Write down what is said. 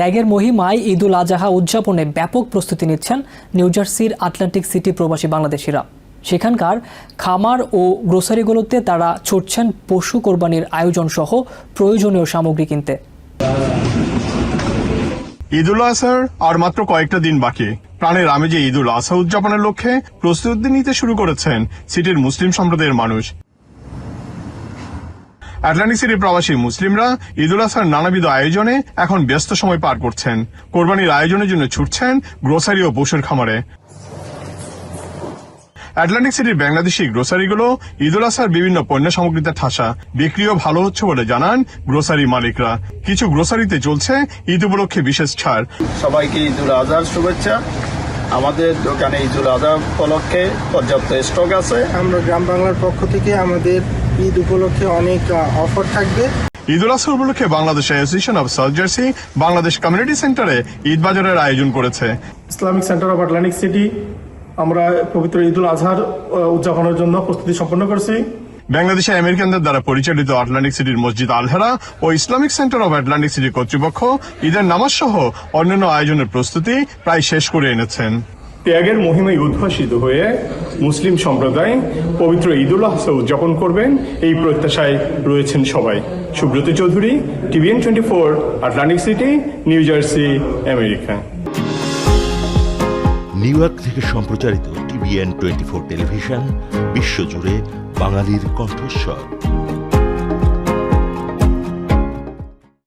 ত্যাগের মহিমায় ঈদ উল আজহা উদযাপনে ব্যাপক প্রস্তুতি নিচ্ছেন নিউ জার্সির আটলান্টিক সিটি প্রবাসী বাংলাদেশিরা। সেখানকার খামার ও গ্রোসারিগুলোতে তারা ছুটছেন পশু কোরবানির আয়োজন সহ প্রয়োজনীয় সামগ্রী কিনতে। ঈদ উল আজহার আর মাত্র কয়েকটা দিন বাকি। প্রাণের আমেজে ঈদ উল আজহা উদযাপনের লক্ষ্যে প্রস্তুতি নিতে শুরু করেছেন সিটির মুসলিম সম্প্রদায়ের মানুষ। আটলান্টিক সিটির প্রবাসী মুসলিমরা ঈদ উল আজহার নানাবিধ আয়োজনে এখন ব্যস্ত সময় পার করছেন। কোরবানির আয়োজনের জন্য ছুটছেন গ্রোসারি ও পশুর খামারে। আটলান্টিক সিটির বাংলাদেশি গ্রোসারিগুলো ঈদ উল আজহার বিভিন্ন পণ্য সামগ্রীতে ঠাসা, বিক্রিও ভালো হচ্ছে বলে জানান গ্রোসারি মালিকরা। কিছু গ্রোসারিতে চলছে ঈদ উপলক্ষে বিশেষ ছাড়। সবাইকে ঈদ উল আজহার শুভেচ্ছা। আমাদের দোকানে ঈদ উল আজহা উপলক্ষে পর্যাপ্ত স্টক আছে। আমরা গ্রাম বাংলার পক্ষ থেকে আমাদের ঈদ উপলক্ষে অনেক অফার থাকবে। ঈদ উল আজহা উপলক্ষে Bangladesh association of south jersey Bangladesh community সেন্টারে ঈদ বাজারের আয়োজন করেছে। Islamic Center of Atlantic city আমরা পবিত্র ঈদ উল আজহার উদযাপনের জন্য প্রস্তুতি সম্পন্ন করছি। বাংলাদেশে আমেরিকানদের দ্বারা পরিচালিত আটলান্টিক সিটির মসজিদ আলহেরা ও Islamic Center of Atlantic City কর্তৃপক্ষ ঈদের নামাজ সহ অন্যান্য আয়োজনের প্রস্তুতি প্রায় শেষ করে এনেছেন। ত্যাগের মহিমায় উদ্ভাসিত হয়ে মুসলিম সম্প্রদায় পবিত্র ঈদ উল আজহা উদযাপন করবেন, এই প্রত্যাশায় রয়েছেন সবাই। Subrata Chowdhury, TVN 24, Atlantic city, new jersey, America. New York থেকে সম্প্রচারিত TVN 24 টেলিভিশন বিশ্বজুড়ে বাঙালির কণ্ঠস্বর।